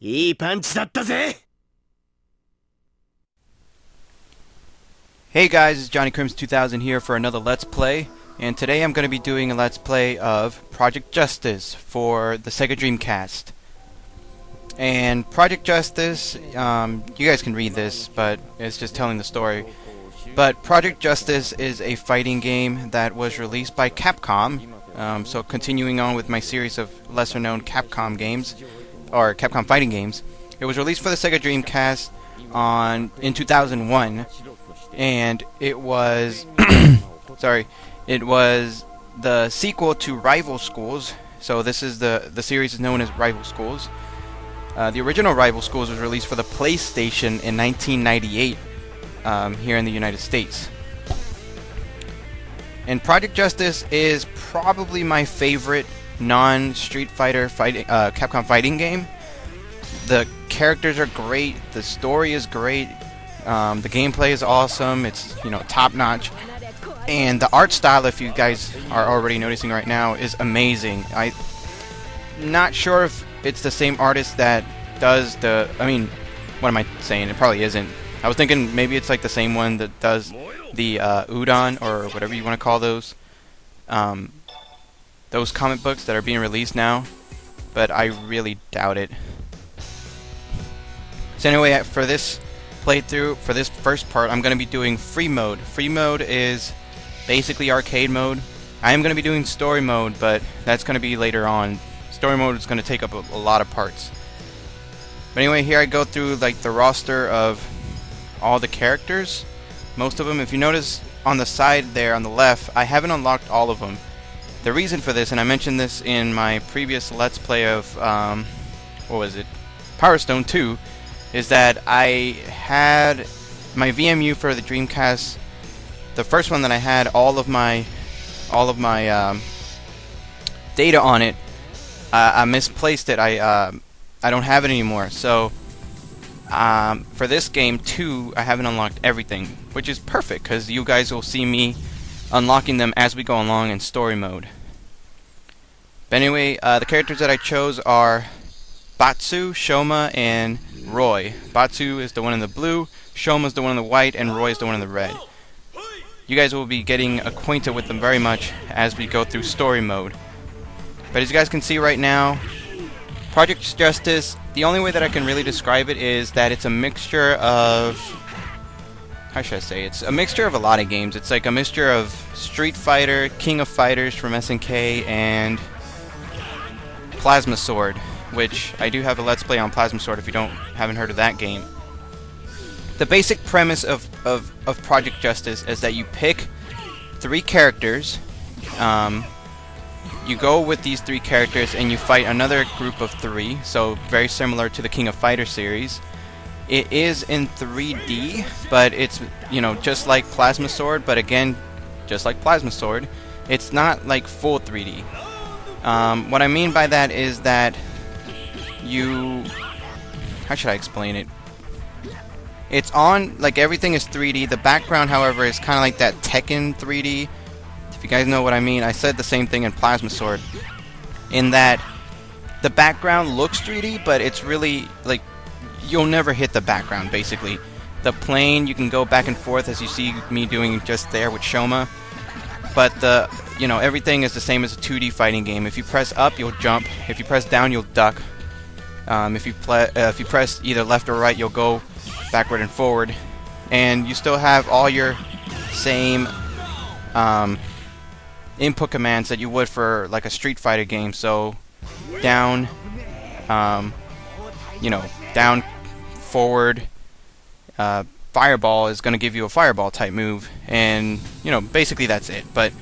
いいパンチだったぜ。 Hey guys, it's Johnny Crims 2000 here for another Let's Play, and today I'm going to be doing a Let's Play of Project Justice for the Sega Dreamcast. And Project Justice, you guys can read this, but it's just telling the story. But Project Justice is a fighting game that was released by Capcom, so continuing on with my series of lesser known Capcom games, or Capcom fighting games. It was released for the Sega Dreamcast in 2001. And it was it was the sequel to Rival Schools. So this is the series is known as Rival Schools. The original Rival Schools was released for the PlayStation in 1998 here in the United States. And Project Justice is probably my favorite non-Street Fighter Capcom fighting game. The characters are great. The story is great. The gameplay is awesome. It's, top notch, and the art style, if you guys are already noticing right now, is amazing. I'm not sure if it's the same artist that does the. I mean, what am I saying? It probably isn't. I was thinking maybe it's like the same one that does the Udon or whatever you want to call those comic books that are being released now, but I really doubt it. So anyway, for this playthrough, for this first part, I'm going to be doing free mode. Free mode is basically arcade mode. I am going to be doing story mode, but that's going to be later on. Story mode is going to take up a lot of parts. But anyway, here I go through like the roster of all the characters. Most of them, if you notice on the side there on the left, I haven't unlocked all of them. The reason for this, and I mentioned this in my previous Let's Play of what was it? Power Stone 2, is that I had my VMU for the Dreamcast, the first one that I had, all of my data on it. I misplaced it. I don't have it anymore. So for this game too, I haven't unlocked everything, which is perfect because you guys will see me unlocking them as we go along in story mode. But anyway, the characters that I chose are Batsu, Shoma, and Roy. Batsu is the one in the blue, Shoma is the one in the white, and Roy is the one in the red. You guys will be getting acquainted with them very much as we go through story mode. But as you guys can see right now, Project Justice, the only way that I can really describe it is that it's a mixture of... how should I say? It's a mixture of a lot of games. It's like a mixture of Street Fighter, King of Fighters from SNK, and Plasma Sword, which I do have a Let's Play on Plasma Sword if you haven't heard of that game. The basic premise of Project Justice is that you pick 3 characters, you go with these 3 characters and you fight another group of 3, so very similar to the King of Fighters series. It is in 3D, but it's, just like Plasma Sword, but again, just like Plasma Sword, it's not like full 3D. What I mean by that is that how should I explain it? It's on, like, everything is 3D. The background, however, is kind of like that Tekken 3D. If you guys know what I mean, I said the same thing in Plasma Sword. In that the background looks 3D, but it's really, like, you'll never hit the background, basically. The plane, you can go back and forth as you see me doing just there with Shoma. But everything is the same as a 2D fighting game. If you press up, you'll jump. If you press down, you'll duck. If you press either left or right, you'll go backward and forward, and you still have all your same input commands that you would for like a Street Fighter game. So down, down, forward, fireball is going to give you a fireball type move, and basically that's it. But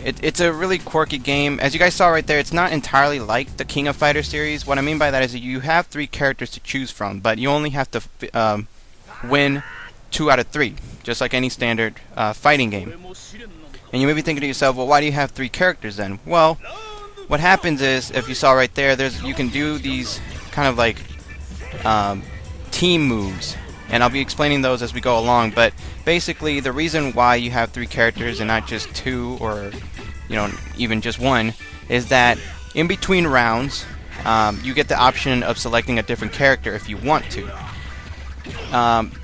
it's a really quirky game. As you guys saw right there, it's not entirely like the King of Fighters series. What I mean by that is that you have 3 characters to choose from, but you only have to win 2 out of 3, just like any standard fighting game. And you may be thinking to yourself, well, why do you have 3 characters then? Well, what happens is, if you saw right there, you can do these kind of like team moves, and I'll be explaining those as we go along. But basically, the reason why you have 3 characters and not just 2 or even just 1 is that in between rounds, you get the option of selecting a different character if you want to.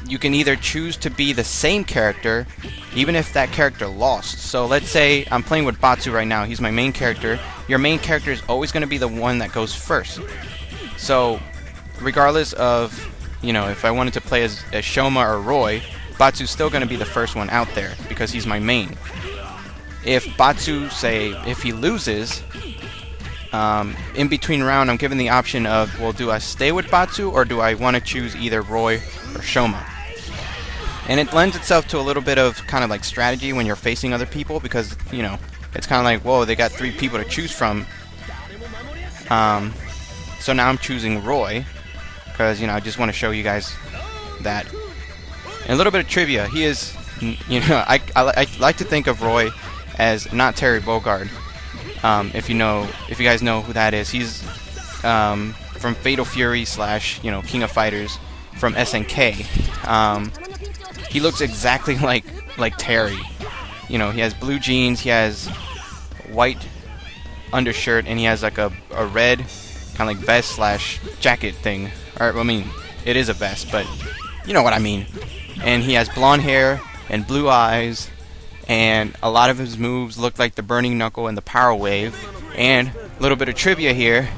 You can either choose to be the same character, even if that character lost. So let's say I'm playing with Batsu right now. He's my main character. Your main character is always going to be the one that goes first. So regardless of, if I wanted to play as Shoma or Roy, Batsu's still going to be the first one out there because he's my main. If Batsu, say, if he loses, in between round, I'm given the option of, well, do I stay with Batsu or do I want to choose either Roy or Shoma? And it lends itself to a little bit of kind of like strategy when you're facing other people because, it's kind of like, whoa, they got 3 people to choose from. So now I'm choosing Roy because, I just want to show you guys that. And a little bit of trivia. He is, I like to think of Roy as not Terry Bogard. If you guys know who that is, he's from Fatal Fury / King of Fighters from SNK. He looks exactly like Terry. He has blue jeans, he has white undershirt, and he has like a red kind of like vest / jacket thing. Or I mean, it is a vest, but you know what I mean. And he has blonde hair and blue eyes. And a lot of his moves look like the Burning Knuckle and the Power Wave. And a little bit of trivia here.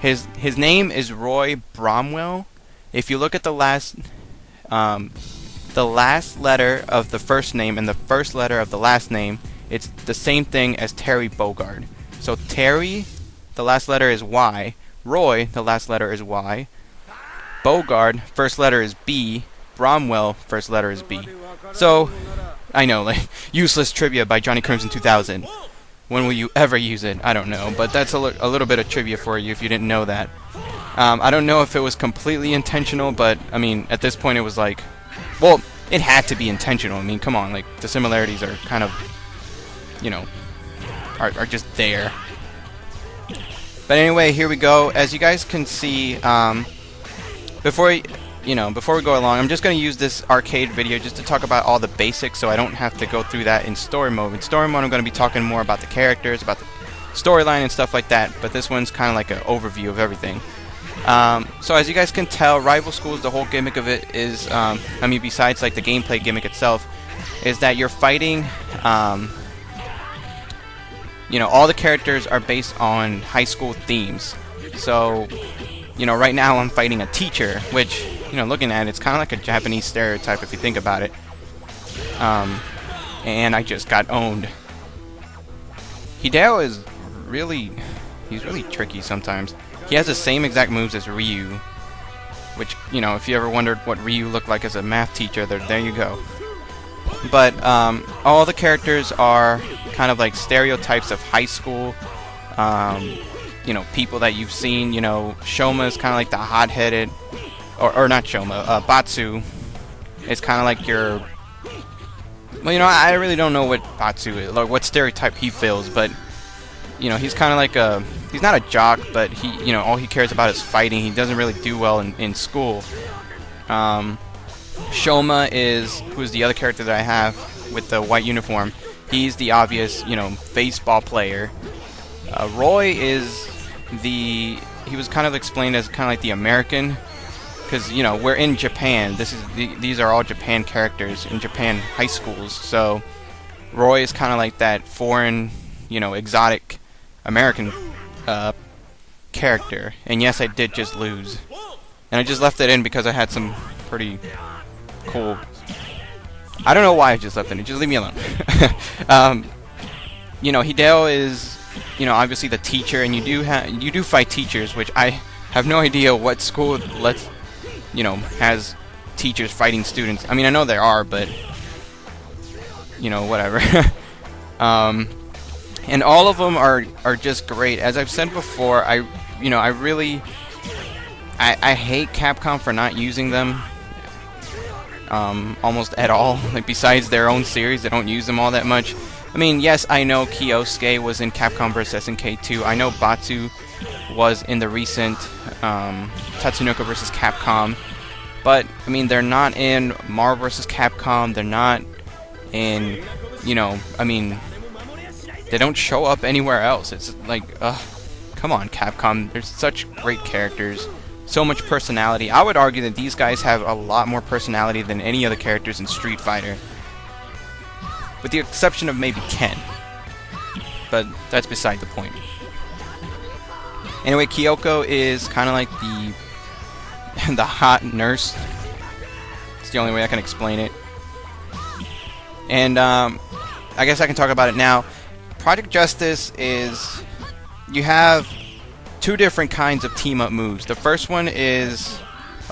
His name is Roy Bromwell. If you look at the last letter of the first name and the first letter of the last name, it's the same thing as Terry Bogard. So Terry, the last letter is Y. Roy, the last letter is Y. Bogard, first letter is B. Bromwell, first letter is B. So I know, like, useless trivia by Johnny Crimson 2000. When will you ever use it? I don't know, but that's a little bit of trivia for you if you didn't know that. I don't know if it was completely intentional, but, I mean, at this point it was like, well, it had to be intentional. I mean, come on, like, the similarities are kind of, are just there. But anyway, here we go. As you guys can see, before we go along, I'm just going to use this arcade video just to talk about all the basics so I don't have to go through that in story mode. In story mode, I'm going to be talking more about the characters, about the storyline and stuff like that, but this one's kind of like an overview of everything. So as you guys can tell, Rival Schools, the whole gimmick of it is, besides like the gameplay gimmick itself, is that you're fighting, all the characters are based on high school themes. So, right now I'm fighting a teacher, which, looking at it, it's kind of like a Japanese stereotype if you think about it. And I just got owned. Hideo is he's really tricky sometimes. He has the same exact moves as Ryu, which, if you ever wondered what Ryu looked like as a math teacher, there you go. But all the characters are kind of like stereotypes of high school. People that you've seen. Shoma is kind of like the hot-headed, or not Shoma, Batsu is kind of like your, well, I really don't know what Batsu is, like what stereotype he fills, but, he's kind of like he's not a jock, but he, all he cares about is fighting. He doesn't really do well in school. Shoma who's the other character that I have with the white uniform. He's the obvious, baseball player. Roy is he was kind of explained as kind of like the American, because we're in Japan. These are all Japan characters in Japan high schools. So Roy is kind of like that foreign, exotic American character. And yes, I did just lose, and I just left it in because I had some pretty cool. I don't know why I just left it in. Just leave me alone. Hideo is, obviously the teacher, and you do fight teachers, which I have no idea what school has teachers fighting students. I mean, I know there are, but whatever. And all of them are just great. As I've said before, I hate Capcom for not using them almost at all. Like, besides their own series, they don't use them all that much. I mean, yes, I know Kyosuke was in Capcom vs. SNK 2. I know Batsu was in the recent Tatsunoko vs. Capcom. But, I mean, they're not in Marvel vs. Capcom. They're not in, they don't show up anywhere else. It's like, Come on, Capcom. There's such great characters, so much personality. I would argue that these guys have a lot more personality than any other characters in Street Fighter, with the exception of maybe Ken. But that's beside the point. Anyway, Kyoko is kind of like the hot nurse. It's the only way I can explain it. And I guess I can talk about it now. Project Justice is, you have two different kinds of team-up moves. The first one is,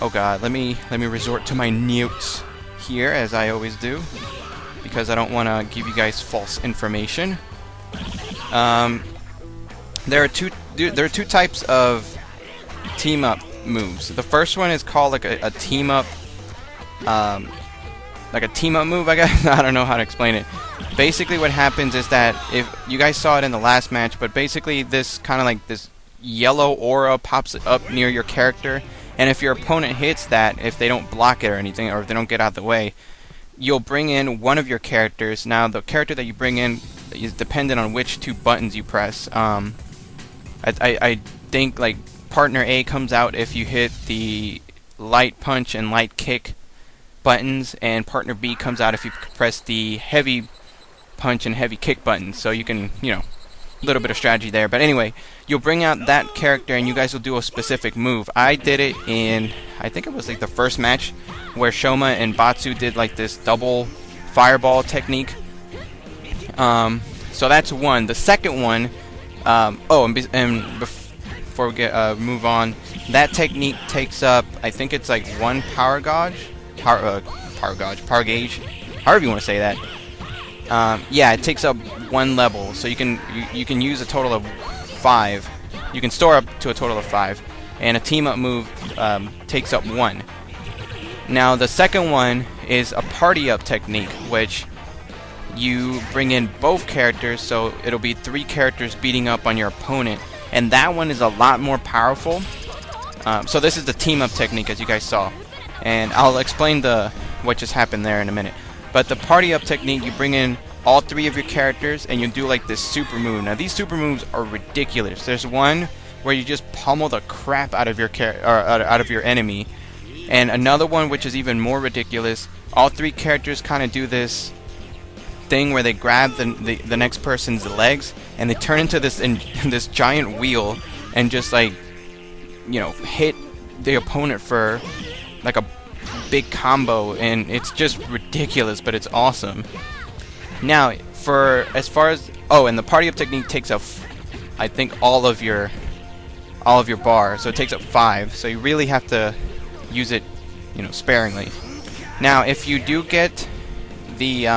oh god, let me resort to my notes here, as I always do, because I don't want to give you guys false information. There are two types of team-up moves. The first one is called like a team-up, like a team-up move, I guess. I don't know how to explain it. Basically what happens is that, if you guys saw it in the last match, but basically this kind of like this yellow aura pops up near your character, and if your opponent hits that, if they don't block it or anything, or if they don't get out of the way, you'll bring in one of your characters. Now the character that you bring in is dependent on which two buttons you press. I think like partner A comes out if you hit the light punch and light kick buttons, and partner B comes out if you press the heavy punch and heavy kick buttons. So you can, you know, a little bit of strategy there. But anyway, you'll bring out that character and you guys will do a specific move. I did it in, I think it was like the first match, where Shoma and Batsu did like this double fireball technique. So that's one. The second one, before we move on, that technique takes up, I think it's like one power gauge, power gauge, however you want to say that. Yeah, it takes up one level, so you can use a total of 5. You can store up to a total of 5, and a team-up move takes up 1. Now the second one is a party-up technique, which you bring in both characters, so it'll be 3 characters beating up on your opponent, and that one is a lot more powerful. So this is the team-up technique, as you guys saw, and I'll explain what just happened there in a minute. But the party-up technique, you bring in all 3 of your characters, and you do like this super move. Now these super moves are ridiculous. There's one where you just pummel the crap out of your out of your enemy, and another one which is even more ridiculous. All 3 characters kind of do this thing where they grab the next person's legs and they turn into this giant wheel and just, like, you know, hit the opponent for like a big combo, and it's just ridiculous, but it's awesome. Now, as far as and the party up technique takes up, I think, all of your bar, so it takes up 5. So you really have to use it, you know, sparingly. Now, if you do get the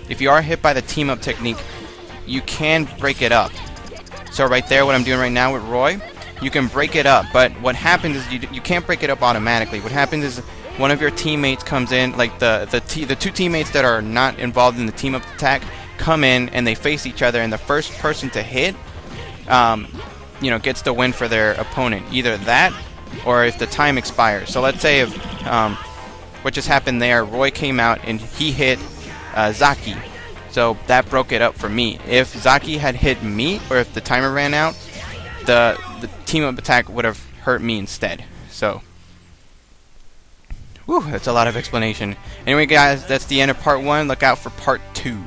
if you are hit by the team up technique, you can break it up. So right there, what I'm doing right now with Roy, you can break it up, but what happens is you can't break it up automatically. What happens is one of your teammates comes in, like the 2 teammates that are not involved in the team up attack come in and they face each other, and the first person to hit, you know, gets the win for their opponent. Either that, or if the time expires. So let's say if what just happened there, Roy came out and he hit Zaki, so that broke it up for me. If Zaki had hit me, or if the timer ran out, the team up attack would have hurt me instead. So, whew, that's a lot of explanation. Anyway, guys, that's the end of part 1. Look out for part 2.